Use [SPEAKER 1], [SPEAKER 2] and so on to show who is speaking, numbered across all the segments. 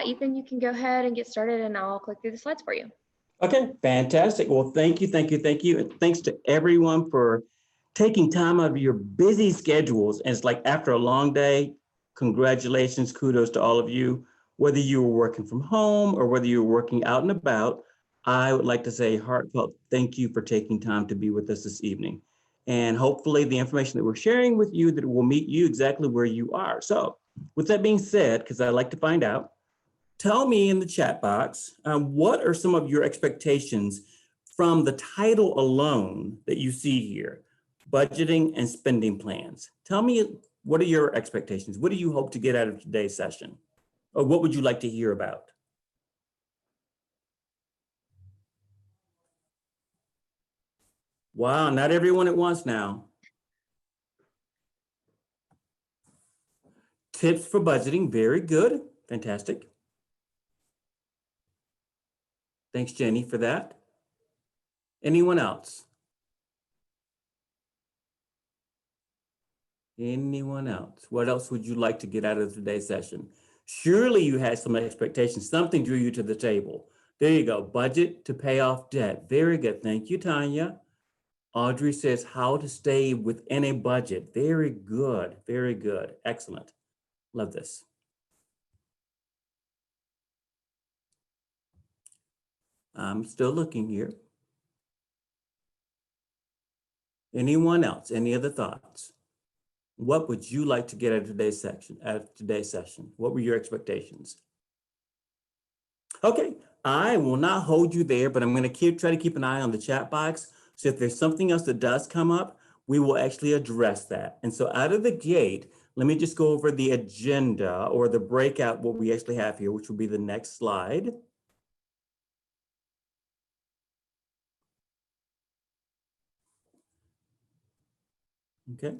[SPEAKER 1] Ethan, you can go ahead and get started and I'll click through the slides for you.
[SPEAKER 2] Okay, fantastic. Well, thank you. And thanks to everyone for taking time out of your busy schedules. And it's like after a long day, congratulations, kudos to all of you. Whether you were working from home or whether you were working out and about, I would like to say heartfelt thank you for taking time to be with us this evening. And hopefully the information that we're sharing with you that will meet you exactly where you are. So with that being said, because I like to find out, tell me in the chat box, what are some of your expectations from the title alone that you see here, budgeting and spending plans? Tell me, what are your expectations? What do you hope to get out of today's session? Or what would you like to hear about? Wow, not everyone at once now. Tips for budgeting, very good, fantastic. Thanks, Jenny, for that. Anyone else? Anyone else? What else would you like to get out of today's session? Surely you had some expectations. Something drew you to the table. There you go. Budget to pay off debt. Very good. Thank you, Tanya. Audrey says how to stay within a budget. Very good. Very good. Excellent. Love this. I'm still looking here. Anyone else? Any other thoughts? What would you like to get out of today's session? What were your expectations? Okay, I will not hold you there, but I'm going to try to keep an eye on the chat box. So if there's something else that does come up, we will actually address that. And so out of the gate, let me just go over the agenda or the breakout, what we actually have here, which will be the next slide. Okay.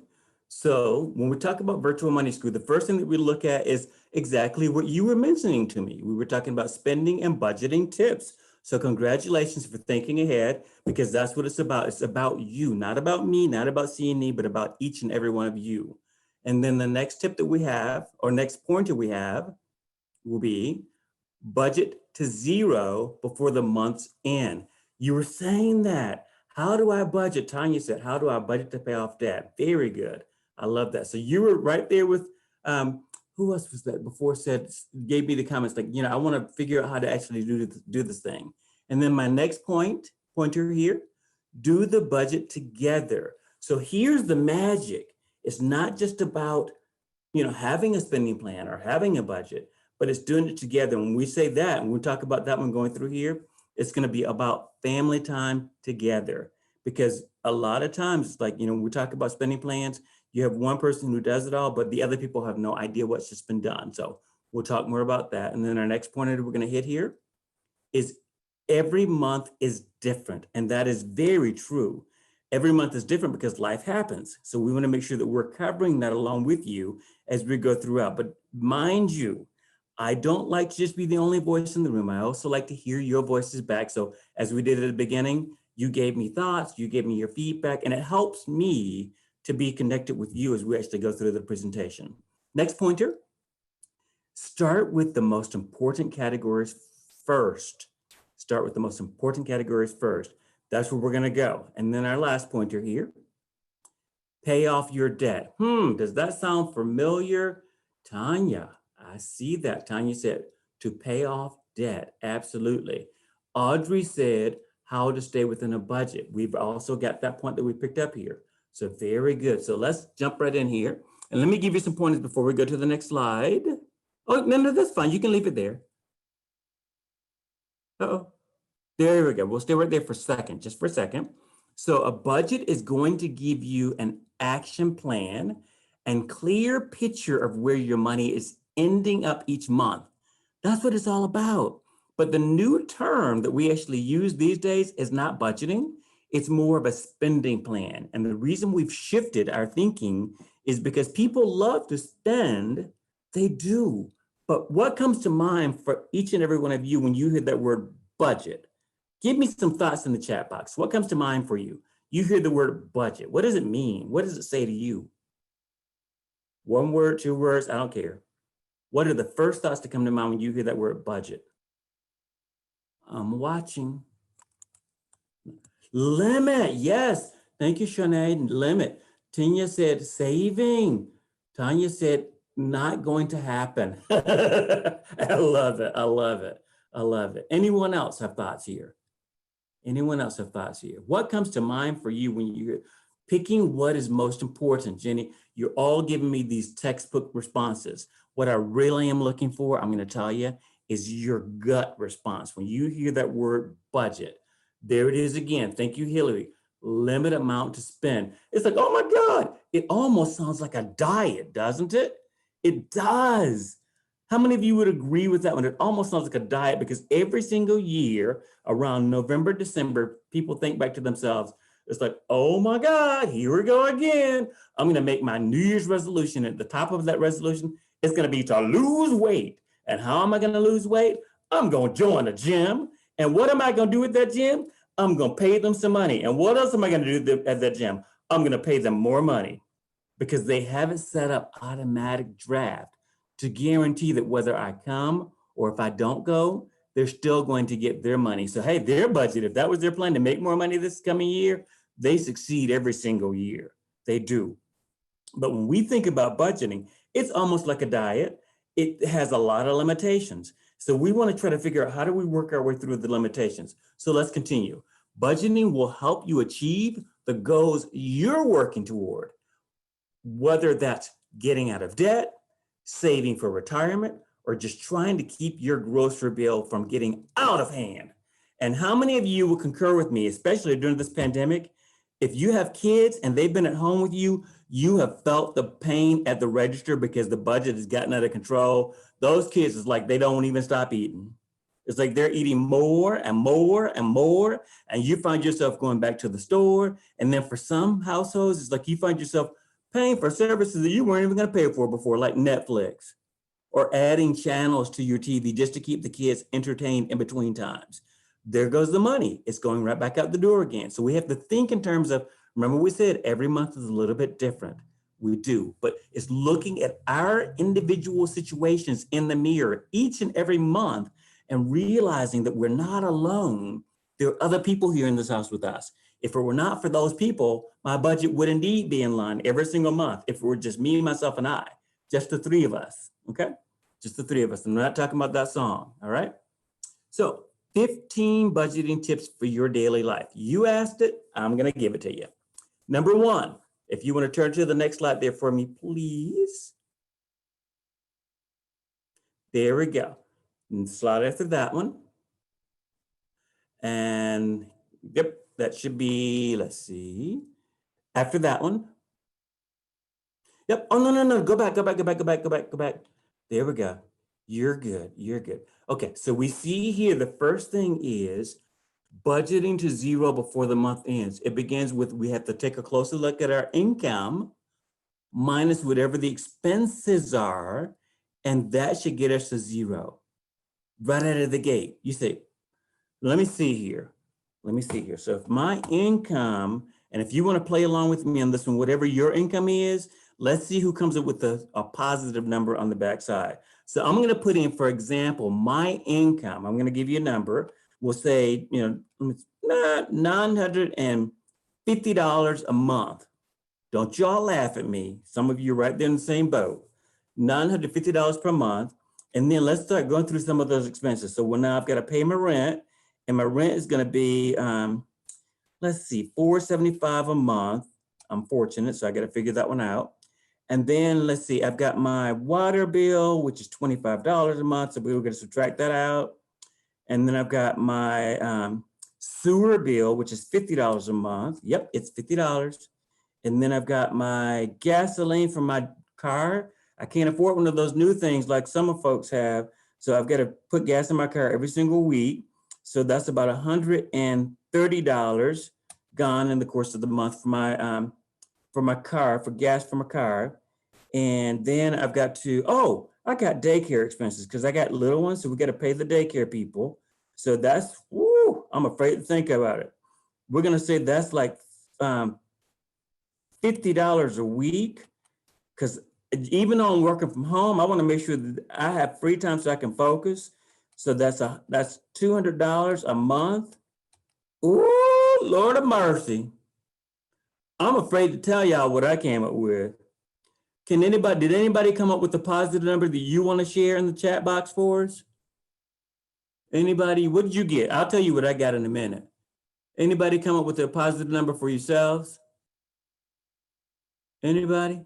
[SPEAKER 2] So when we talk about virtual money school, the first thing that we look at is exactly what you were mentioning to me. We were talking about spending and budgeting tips. So congratulations for thinking ahead, because that's what it's about. It's about you, not about me, not about CNE, but about each and every one of you. And then the next tip that we have, or next pointer we have, will be budget to zero before the month's end. You were saying that. How do I budget? Tanya said, how do I budget to pay off debt? Very good. I love that. So you were right there with, who else was that before gave me the comments like, I want to figure out how to actually do this thing. And then my next pointer here, do the budget together. So here's the magic. It's not just about, having a spending plan or having a budget, but it's doing it together. When we say that, and we talk about that one going through here, it's going to be about family time together. Because a lot of times, it's like, when we talk about spending plans, you have one person who does it all, but the other people have no idea what's just been done. So we'll talk more about that. And then our next point that we're going to hit here is every month is different. And that is very true. Every month is different because life happens. So we want to make sure that we're covering that along with you as we go throughout. But mind you, I don't like to just be the only voice in the room. I also like to hear your voices back. So as we did at the beginning, you gave me thoughts, you gave me your feedback, and it helps me to be connected with you as we actually go through the presentation. Next pointer, start with the most important categories first. Start with the most important categories first. That's where we're gonna go. And then our last pointer here, pay off your debt. Does that sound familiar? Tanya, I see that. Tanya said to pay off debt, absolutely. Audrey said how to stay within a budget. We've also got that point that we picked up here. So very good. So let's jump right in here. And let me give you some pointers before we go to the next slide. Oh, no, that's fine. You can leave it there. Uh-oh. There we go. We'll stay right there for a second, just for a second. So a budget is going to give you an action plan and clear picture of where your money is ending up each month. That's what it's all about. But the new term that we actually use these days is not budgeting. It's more of a spending plan. And the reason we've shifted our thinking is because people love to spend, they do. But what comes to mind for each and every one of you when you hear that word budget? Give me some thoughts in the chat box. What comes to mind for you? You hear the word budget. What does it mean? What does it say to you? One word, two words, I don't care. What are the first thoughts that come to mind when you hear that word budget? I'm watching. Limit, yes. Thank you, Sinead. Limit. Tina said saving. Tanya said not going to happen. I love it. I love it. I love it. Anyone else have thoughts here? Anyone else have thoughts here? What comes to mind for you when you're picking what is most important? Jenny, you're all giving me these textbook responses. What I really am looking for, I'm going to tell you, is your gut response. When you hear that word budget, there it is again. Thank you, Hillary. Limit amount to spend. It's like, oh my God, it almost sounds like a diet, doesn't it? It does. How many of you would agree with that one? It almost sounds like a diet because every single year around November, December, people think back to themselves. It's like, oh my God, here we go again. I'm going to make my New Year's resolution. At the top of that resolution, it's going to be to lose weight. And how am I going to lose weight? I'm going to join a gym. And what am I going to do at that gym? I'm going to pay them some money. And what else am I going to do at that gym? I'm going to pay them more money because they haven't set up automatic draft to guarantee that whether I come or if I don't go, they're still going to get their money. So, hey, their budget, if that was their plan to make more money this coming year, they succeed every single year. They do. But when we think about budgeting, it's almost like a diet. It has a lot of limitations. So we want to try to figure out how do we work our way through the limitations. So let's continue. Budgeting will help you achieve the goals you're working toward, whether that's getting out of debt, saving for retirement, or just trying to keep your grocery bill from getting out of hand. And how many of you will concur with me, especially during this pandemic? If you have kids and they've been at home with you, you have felt the pain at the register because the budget has gotten out of control. Those kids is like they don't even stop eating. It's like they're eating more and more and more, and you find yourself going back to the store. And then for some households, it's like you find yourself paying for services that you weren't even going to pay for before, like Netflix, or adding channels to your TV just to keep the kids entertained in between times. There goes the money. It's going right back out the door again. So we have to think in terms of, remember we said every month is a little bit different. We do, but it's looking at our individual situations in the mirror each and every month and realizing that we're not alone. There are other people here in this house with us. If it were not for those people, my budget would indeed be in line every single month. If it were just me, myself, and I, just the three of us, okay? Just the three of us. I'm not talking about that song, all right? So 15 budgeting tips for your daily life. You asked it, I'm gonna give it to you. Number one, if you wanna turn to the next slide there for me, please. There we go. And slide after that one. And yep, that should be, let's see, after that one. Yep, oh, no, go back. There we go. You're good. Okay, so we see here, the first thing is budgeting to zero before the month ends. It begins with, we have to take a closer look at our income minus whatever the expenses are, and that should get us to zero right out of the gate. You say, let me see here. So if my income, and if you want to play along with me on this one, whatever your income is, let's see who comes up with a positive number on the backside. So I'm going to put in, for example, my income. I'm going to give you a number. We'll say, $950 a month. Don't y'all laugh at me. Some of you are right there in the same boat. $950 per month. And then let's start going through some of those expenses. So now I've got to pay my rent, and my rent is going to be, let's see, $475 a month. I'm fortunate, so I got to figure that one out. And then let's see, I've got my water bill, which is $25 a month. So we were going to subtract that out. And then I've got my sewer bill, which is $50 a month. Yep, it's $50. And then I've got my gasoline for my car. I can't afford one of those new things like some folks have. So I've got to put gas in my car every single week. So that's about $130 gone in the course of the month for my car, for gas for my car. And then I've got to, I got daycare expenses because I got little ones. So we got to pay the daycare people. So that's, I'm afraid to think about it. We're going to say that's like $50 a week, because even though I'm working from home, I want to make sure that I have free time so I can focus. So that's $200 a month. Ooh, Lord of mercy. I'm afraid to tell y'all what I came up with. Did anybody come up with a positive number that you want to share in the chat box for us? Anybody, what did you get? I'll tell you what I got in a minute. Anybody come up with a positive number for yourselves? Anybody?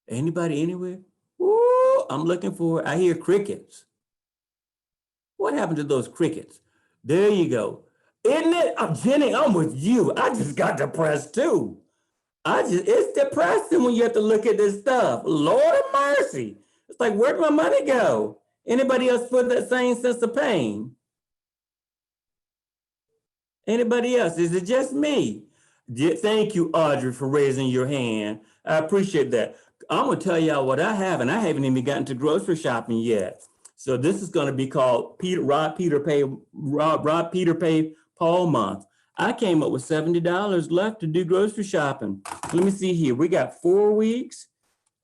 [SPEAKER 2] Anybody anywhere? Ooh, I'm looking for, I hear crickets. What happened to those crickets? There you go. Isn't it? Jenny, I'm with you. I just got depressed too. It's depressing when you have to look at this stuff. Lord of mercy. It's like, where'd my money go? Anybody else feel that same sense of pain? Anybody else? Is it just me? Thank you, Audrey, for raising your hand. I appreciate that. I'm gonna tell y'all what I have, and I haven't even gotten to grocery shopping yet. So this is gonna be called Rob Peter Pay Paul month. I came up with $70 left to do grocery shopping. Let me see here. We got 4 weeks,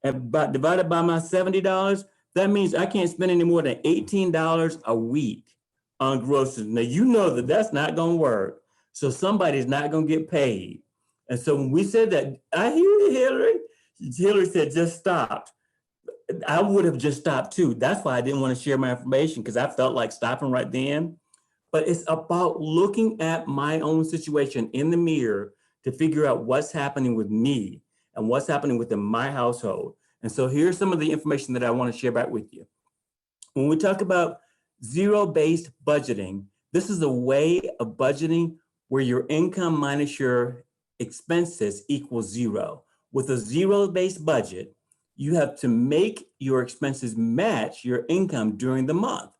[SPEAKER 2] and divided by my $70. That means I can't spend any more than $18 a week on groceries. Now, you know that that's not going to work. So somebody's not going to get paid. And so when we said that, I hear you, Hillary. Hillary said, just stopped. I would have just stopped too. That's why I didn't want to share my information, because I felt like stopping right then. But it's about looking at my own situation in the mirror to figure out what's happening with me and what's happening within my household. And so here's some of the information that I want to share back with you. When we talk about zero-based budgeting, this is a way of budgeting where your income minus your expenses equals zero. With a zero-based budget, you have to make your expenses match your income during the month.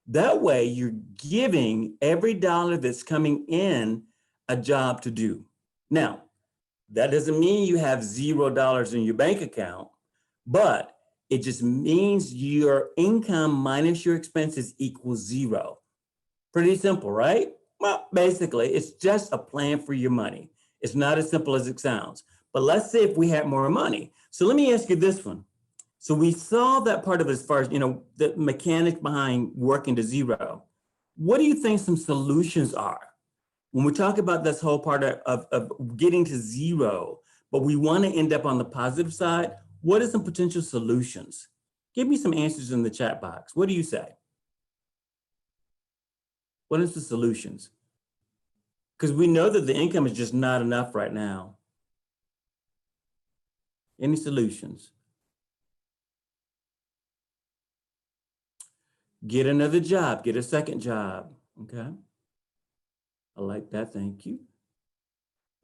[SPEAKER 2] That way, you're giving every dollar that's coming in a job to do. Now, that doesn't mean you have $0 in your bank account, but it just means your income minus your expenses equals zero. Pretty simple, right? Well, basically, it's just a plan for your money. It's not as simple as it sounds. But let's say if we had more money. So let me ask you this one. So we saw that part of it as far as, the mechanics behind working to zero. What do you think some solutions are? When we talk about this whole part of getting to zero, but we want to end up on the positive side, what are some potential solutions? Give me some answers in the chat box. What do you say? What is the solutions? Because we know that the income is just not enough right now. Any solutions? Get another job, get a second job, okay? I like that, thank you.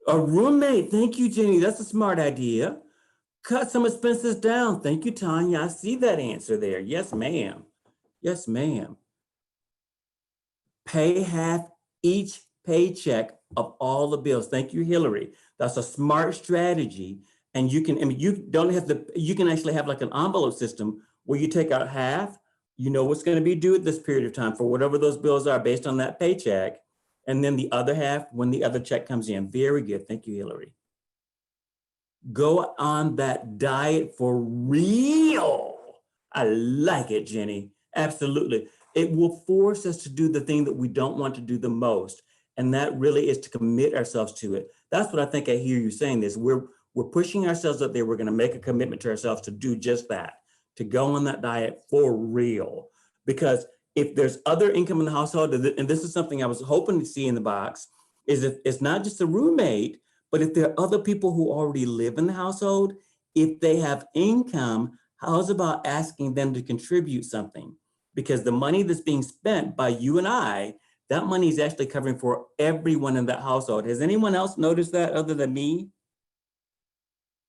[SPEAKER 2] A roommate, thank you, Jenny, that's a smart idea. Cut some expenses down, thank you, Tanya, I see that answer there. Yes, ma'am, yes, ma'am. Pay half each paycheck of all the bills, thank you, Hillary. That's a smart strategy. And you can, you can actually have like an envelope system where you take out half, you know what's going to be due at this period of time for whatever those bills are based on that paycheck. And then the other half when the other check comes in. Very good. Thank you, Hillary. Go on that diet for real. I like it, Jenny. Absolutely. It will force us to do the thing that we don't want to do the most. And that really is to commit ourselves to it. That's what I think I hear you saying this. We're pushing ourselves up there. We're going to make a commitment to ourselves to do just that, to go on that diet for real. Because if there's other income in the household, and this is something I was hoping to see in the box, is if it's not just a roommate, but if there are other people who already live in the household, if they have income, how's about asking them to contribute something? Because the money that's being spent by you and I, that money is actually covering for everyone in that household. Has anyone else noticed that other than me?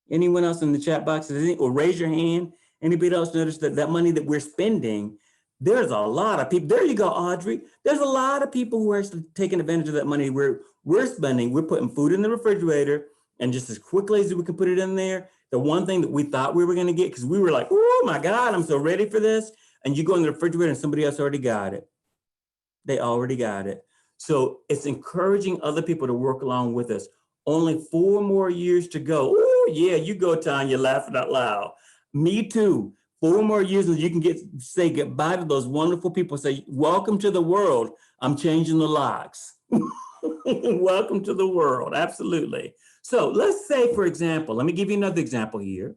[SPEAKER 2] Anyone else in the chat box? Or raise your hand. Anybody else notice that that money that we're spending, there's a lot of people. There you go, Audrey. There's a lot of people who are actually taking advantage of that money we're spending. We're putting food in the refrigerator, and just as quickly as we can put it in there, the one thing that we thought we were going to get, because we were like, oh my God, I'm so ready for this. And you go in the refrigerator and somebody else already got it. They already got it. So it's encouraging other people to work along with us. Only 4 more years to go. Oh, yeah, you go, Tanya, laughing out loud. Me too. 4 more years and you can say goodbye to those wonderful people. Say, welcome to the world. I'm changing the locks. Welcome to the world. Absolutely. So let's say, for example, let me give you another example here.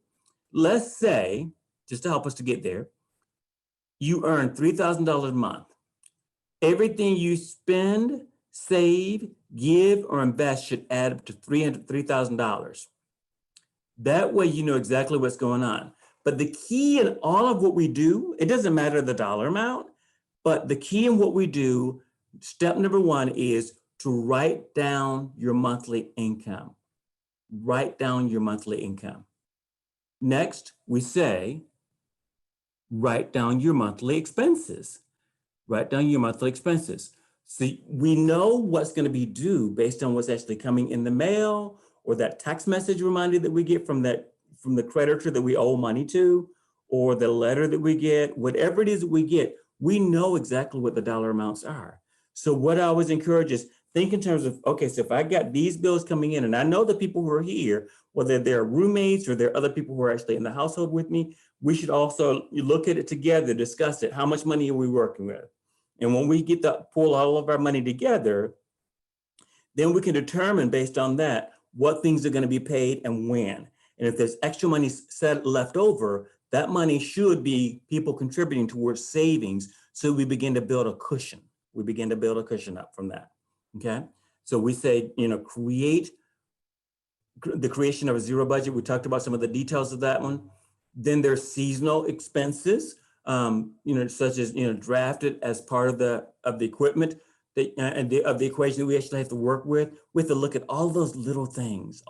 [SPEAKER 2] Let's say, just to help us to get there, you earn $3,000 a month. Everything you spend, save, give, or invest should add up to $3,000. That way you know exactly what's going on. But the key in all of what we do, it doesn't matter the dollar amount, but the key in what we do, step number 1 is to write down your monthly income. Write down your monthly income. Next, we say, write down your monthly expenses. Write down your monthly expenses. So we know what's going to be due based on what's actually coming in the mail or that text message reminder that we get from the creditor that we owe money to, or the letter that we get, whatever it is that we get, we know exactly what the dollar amounts are. So what I always encourage is think in terms of, okay, so if I got these bills coming in, and I know the people who are here, whether they're roommates or they're other people who are actually in the household with me, we should also look at it together, discuss it. How much money are we working with? And when we get to pull all of our money together, then we can determine based on that what things are going to be paid and when. And if there's extra money set left over, that money should be people contributing towards savings. So we begin to build a cushion. We begin to build a cushion up from that. Okay. So we say, create the creation of a zero budget. We talked about some of the details of that one. Then there's seasonal expenses, such as, drafted as part of the equipment of the equation that we actually have to work with. We have to look at all those little things,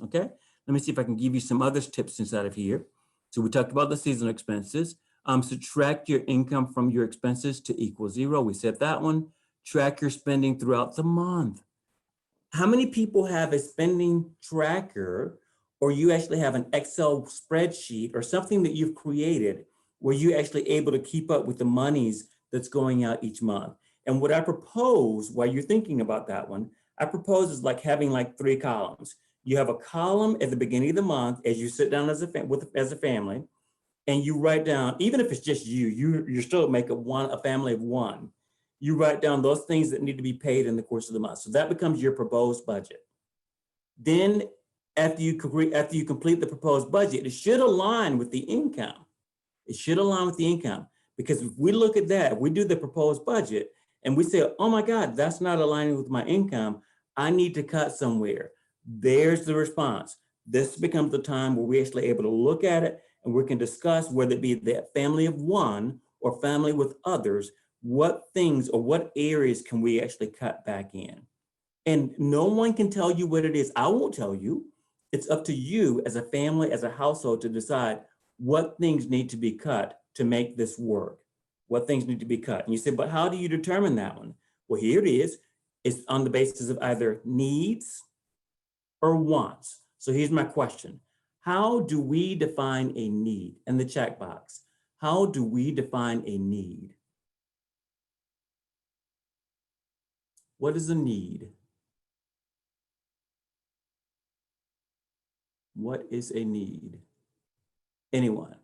[SPEAKER 2] okay? Let me see if I can give you some other tips inside of here. So we talked about the seasonal expenses. Subtract your income from your expenses to equal 0. We said that one. Track your spending throughout the month. How many people have a spending tracker, or you actually have an Excel spreadsheet or something that you've created where you're actually able to keep up with the monies that's going out each month? And what I propose while you're thinking about that one, I propose is like having like 3 columns. You have a column at the beginning of the month as you sit down as a family, and you write down, even if it's just you still make a family of 1. You write down those things that need to be paid in the course of the month. So that becomes your proposed budget. Then after you complete the proposed budget, it should align with the income. It should align with the income, because if we look at that, if we do the proposed budget and we say, oh my God, that's not aligning with my income, I need to cut somewhere. There's the response. This becomes the time where we're actually able to look at it and we can discuss whether it be that family of 1 or family with others, what things or what areas can we actually cut back in? And no one can tell you what it is. I won't tell you. It's up to you as a family, as a household, to decide what things need to be cut to make this work. What things need to be cut. And you say, but how do you determine that one? Well, here it is. It's on the basis of either needs or wants. So here's my question. How do we define a need? In the chat box, how do we define a need? What is a need? What is a need? Anyone?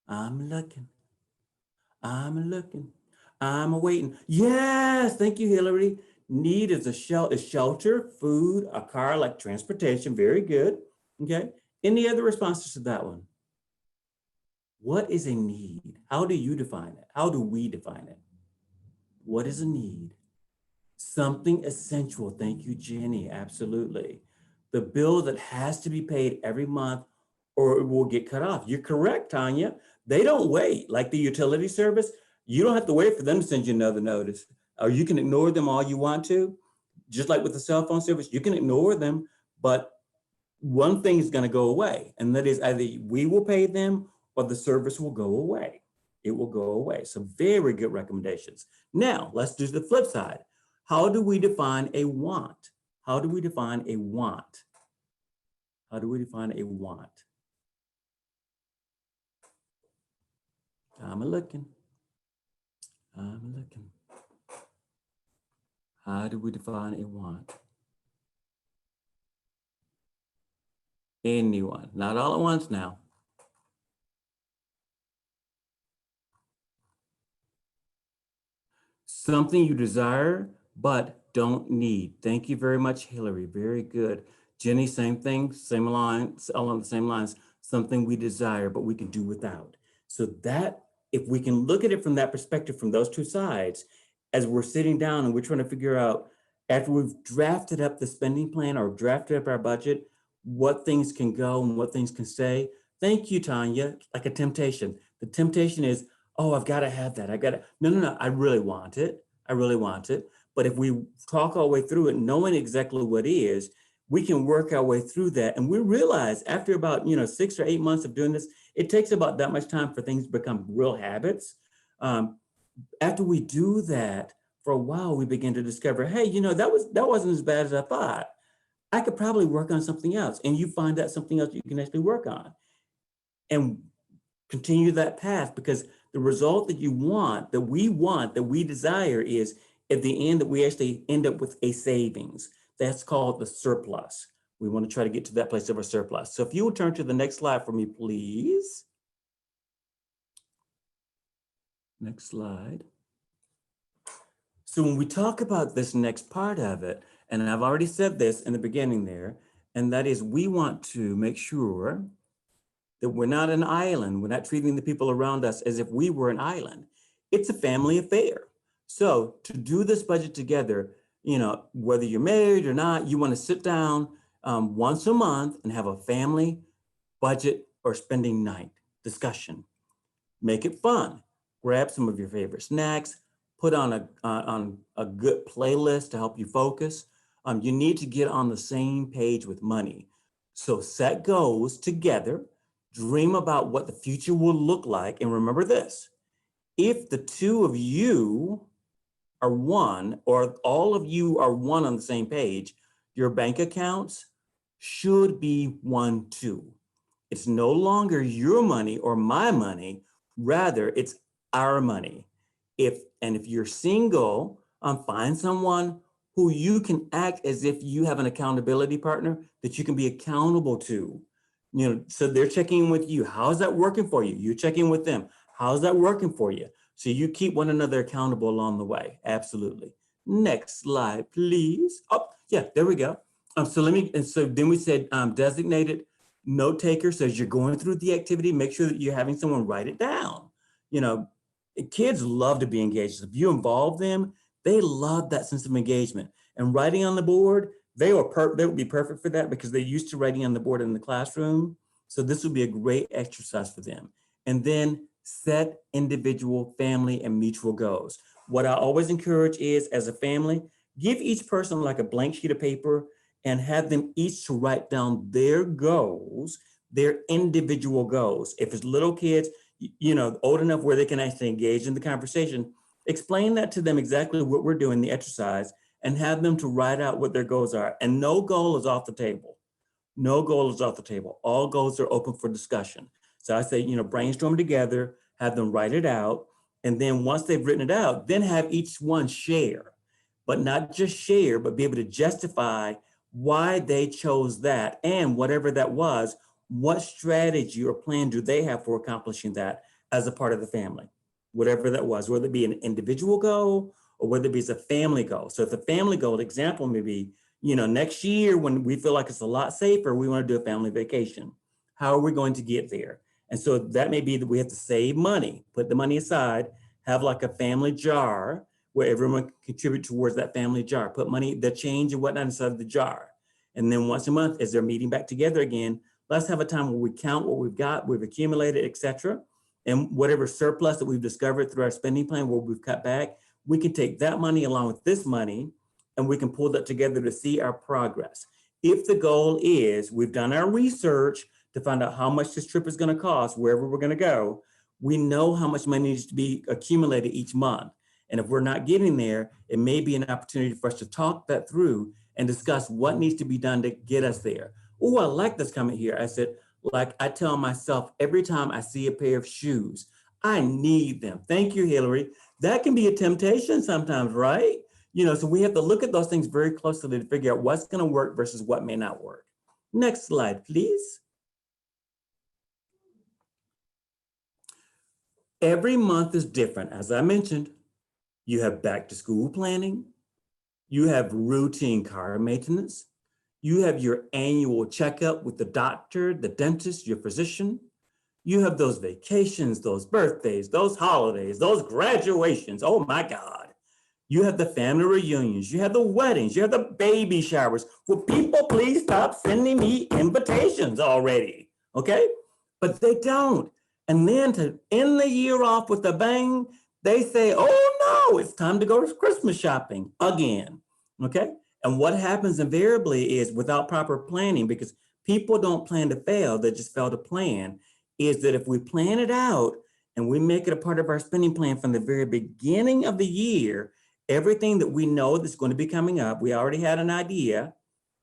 [SPEAKER 2] I'm looking. I'm waiting. Yes, thank you, Hillary. Need is shelter, food, a car, like transportation. Very good. Okay. Any other responses to that one? What is a need? How do you define it? How do we define it? What is a need? Something essential. Thank you, Jenny. Absolutely. The bill that has to be paid every month or it will get cut off. You're correct, Tanya. They don't wait. Like the utility service, you don't have to wait for them to send you another notice. Or you can ignore them all you want to. Just like with the cell phone service, you can ignore them, but one thing is going to go away, and that is either we will pay them or the service will go away. It will go away. So very good recommendations. Now, let's do the flip side. How do we define a want? How do we define a want? How do we define a want? I'm looking. How do we define a want? Anyone, not all at once now. Something you desire but don't need. Thank you very much, Hillary. Very good. Jenny, same thing, same lines, along the same lines. Something we desire but we can do without. So that, if we can look at it from that perspective, from those two sides, as we're sitting down and we're trying to figure out, after we've drafted up the spending plan or drafted up our budget, what things can go and what things can stay. Thank you, Tanya. Like a temptation. The temptation is, oh, I've got to have that. I got to, no, I really want it. I really want it. But if we talk our way through it, knowing exactly what it is, we can work our way through that. And we realize after about, 6 or 8 months of doing this, it takes about that much time for things to become real habits. After we do that, for a while, we begin to discover, hey, that wasn't as bad as I thought. I could probably work on something else. And you find that something else you can actually work on. And continue that path, because the result that you want, that we desire, is at the end that we actually end up with a savings. That's called the surplus. We want to try to get to that place of a surplus. So if you will turn to the next slide for me, please. Next slide. So when we talk about this next part of it, and I've already said this in the beginning there, and that is we want to make sure that we're not an island. We're not treating the people around us as if we were an island. It's a family affair. So to do this budget together, whether you're married or not, you want to sit down once a month and have a family budget or spending night discussion. Make it fun. Grab some of your favorite snacks, put on a good playlist to help you focus. You need to get on the same page with money. So set goals together. Dream about what the future will look like. And remember this, if the two of you are one, or all of you are one on the same page, your bank accounts should be one too. It's no longer your money or my money, rather it's our money. If you're single, find someone who you can act as if you have an accountability partner that you can be accountable to. So they're checking in with you. How's that working for you? You check in with them. How's that working for you? So you keep one another accountable along the way. Absolutely. Next slide, please. Oh, yeah, there we go. So then we said designated note taker. So as you're going through the activity, make sure that you're having someone write it down. Kids love to be engaged. If you involve them, they love that sense of engagement. And writing on the board, they would be perfect for that because they're used to writing on the board in the classroom. So this would be a great exercise for them. And then set individual, family, and mutual goals. What I always encourage is, as a family, give each person like a blank sheet of paper and have them each to write down their goals, their individual goals. If it's little kids, old enough where they can actually engage in the conversation, explain that to them exactly what we're doing, the exercise, and have them to write out what their goals are. And no goal is off the table. No goal is off the table. All goals are open for discussion. So I say, brainstorm together, have them write it out. And then once they've written it out, then have each one share, but not just share, but be able to justify why they chose that, and whatever that was, what strategy or plan do they have for accomplishing that as a part of the family, whatever that was, whether it be an individual goal or whether it be as a family goal. So if the family goal example may be, next year when we feel like it's a lot safer, we want to do a family vacation. How are we going to get there? And so that may be that we have to save money, put the money aside, have like a family jar where everyone can contribute towards that family jar, put money, the change and whatnot inside of the jar. And then once a month, as they're meeting back together again, let's have a time where we count what we've got, we've accumulated, et cetera. And whatever surplus that we've discovered through our spending plan where we've cut back, we can take that money along with this money and we can pull that together to see our progress. If the goal is we've done our research to find out how much this trip is going to cost, wherever we're going to go, we know how much money needs to be accumulated each month. And if we're not getting there, it may be an opportunity for us to talk that through and discuss what needs to be done to get us there. Oh, I like this comment here. I said, like I tell myself every time I see a pair of shoes, I need them. Thank you, Hillary. That can be a temptation sometimes, right? So we have to look at those things very closely to figure out what's going to work versus what may not work. Next slide, please. Every month is different. As I mentioned, you have back to school planning, you have routine car maintenance, you have your annual checkup with the doctor, the dentist, your physician. You have those vacations, those birthdays, those holidays, those graduations. Oh my God. You have the family reunions, you have the weddings, you have the baby showers. Will people please stop sending me invitations already? Okay? But they don't. And then to end the year off with a bang, they say, oh no, it's time to go to Christmas shopping again. Okay? And what happens invariably is without proper planning, because people don't plan to fail, they just fail to plan, is that if we plan it out and we make it a part of our spending plan from the very beginning of the year, everything that we know that's going to be coming up, we already had an idea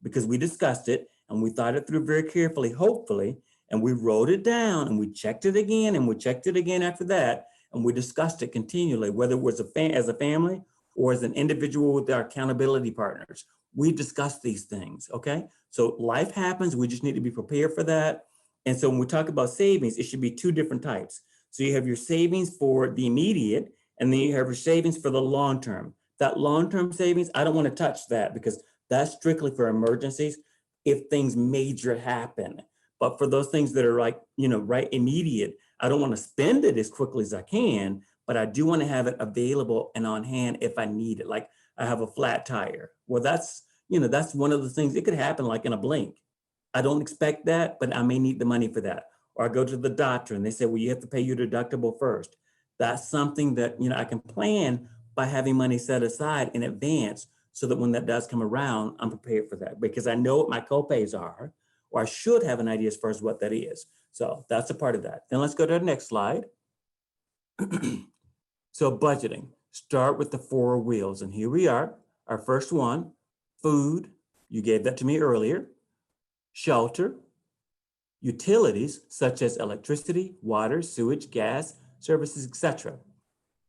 [SPEAKER 2] because we discussed it and we thought it through very carefully, hopefully, and we wrote it down and we checked it again and we checked it again after that, and we discussed it continually, whether it was as a family or as an individual with our accountability partners. We discussed these things, okay? So life happens, we just need to be prepared for that. And so when we talk about savings, it should be two different types. So you have your savings for the immediate, and then you have your savings for the long term. That long-term savings, I don't want to touch that because that's strictly for emergencies if things major happen. But for those things that are like, right immediate, I don't want to spend it as quickly as I can, but I do want to have it available and on hand if I need it. Like I have a flat tire. Well, that's one of the things, it could happen like in a blink. I don't expect that, but I may need the money for that. Or I go to the doctor and they say, well, you have to pay your deductible first. That's something that, I can plan by having money set aside in advance so that when that does come around, I'm prepared for that because I know what my copays are, or I should have an idea as far as what that is. So that's a part of that. Then let's go to the next slide. So budgeting, start with the 4 wheels. And here we are, our first one, food. You gave that to me earlier. Shelter, utilities such as electricity, water, sewage, gas, services, etc.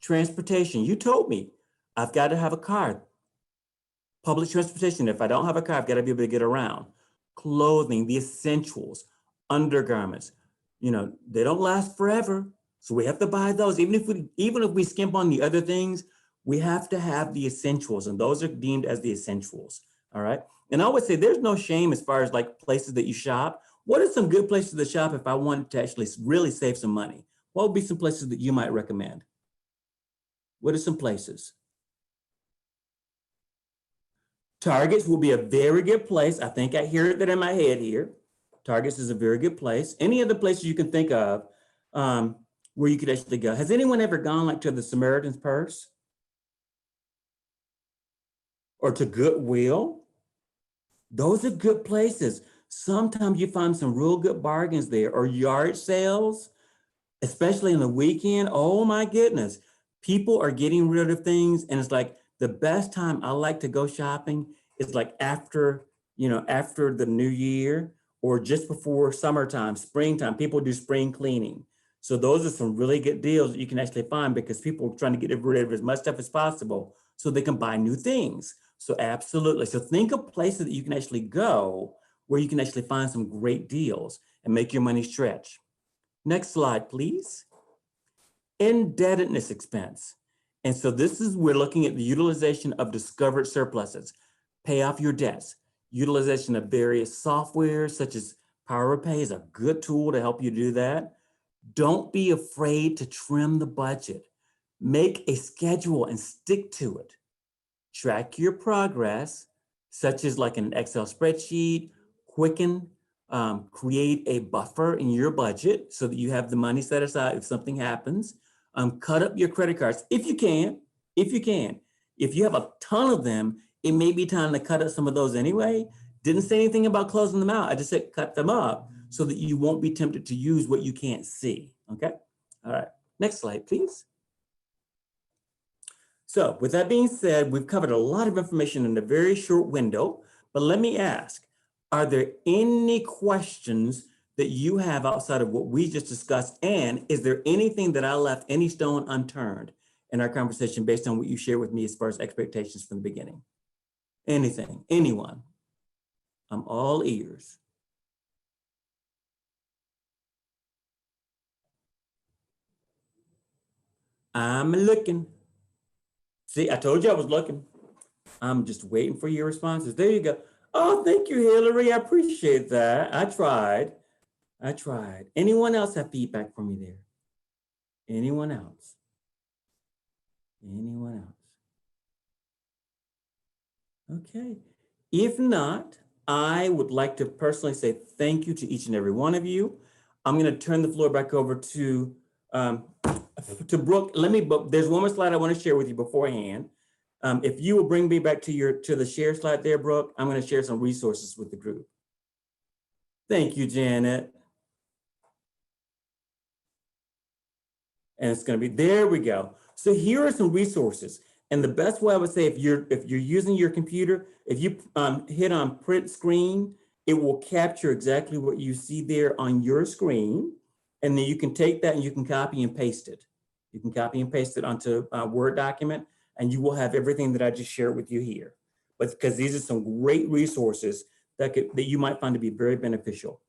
[SPEAKER 2] Transportation, you told me I've got to have a car. Public transportation, if I don't have a car, I've got to be able to get around. Clothing, the essentials, undergarments, they don't last forever. So we have to buy those. Even if we skimp on the other things, we have to have the essentials, and those are deemed as the essentials. All right. And I would say there's no shame as far as like places that you shop. What are some good places to shop if I wanted to actually really save some money? What would be some places that you might recommend? What are some places? Targets will be a very good place. I think I hear that in my head here. Targets is a very good place. Any other places you can think of where you could actually go? Has anyone ever gone like to the Samaritan's Purse? Or to Goodwill? Those are good places. Sometimes you find some real good bargains there, or yard sales, especially in the weekend. Oh my goodness. People are getting rid of things, and it's like the best time I like to go shopping is like after the new year or just before summertime, springtime. People do spring cleaning. So those are some really good deals that you can actually find because people are trying to get rid of as much stuff as possible so they can buy new things. So absolutely. So think of places that you can actually go where you can actually find some great deals and make your money stretch. Next slide, please. Indebtedness expense. And so we're looking at the utilization of discovered surpluses. Pay off your debts. Utilization of various software such as PowerPay is a good tool to help you do that. Don't be afraid to trim the budget. Make a schedule and stick to it. Track your progress, such as like an Excel spreadsheet, Quicken, create a buffer in your budget so that you have the money set aside if something happens. Cut up your credit cards if you can. If you have a ton of them, it may be time to cut up some of those anyway. Didn't say anything about closing them out. I just said cut them up so that you won't be tempted to use what you can't see, okay? All right, next slide, please. So with that being said, we've covered a lot of information in a very short window, but let me ask, are there any questions that you have outside of what we just discussed? And is there anything that I left any stone unturned? in our conversation based on what you shared with me as far as expectations from the beginning? Anything, anyone? I'm all ears. I'm looking. See, I told you I was looking. I'm just waiting for your responses. There you go. Oh, thank you, Hillary. I appreciate that. I tried. Anyone else have feedback for me there? Anyone else? Anyone else? Okay. If not, I would like to personally say thank you to each and every one of you. I'm going to turn the floor back over to Brooke. There's one more slide I want to share with you beforehand. If you will bring me back to the share slide there, Brooke, I'm going to share some resources with the group. Thank you, Janet. And it's going to be, there we go. So here are some resources. And the best way I would say, if you're using your computer, if you hit on print screen, it will capture exactly what you see there on your screen. And then you can take that and you can copy and paste it. You can copy and paste it onto a Word document, and you will have everything that I just shared with you here. But because these are some great resources that you might find to be very beneficial.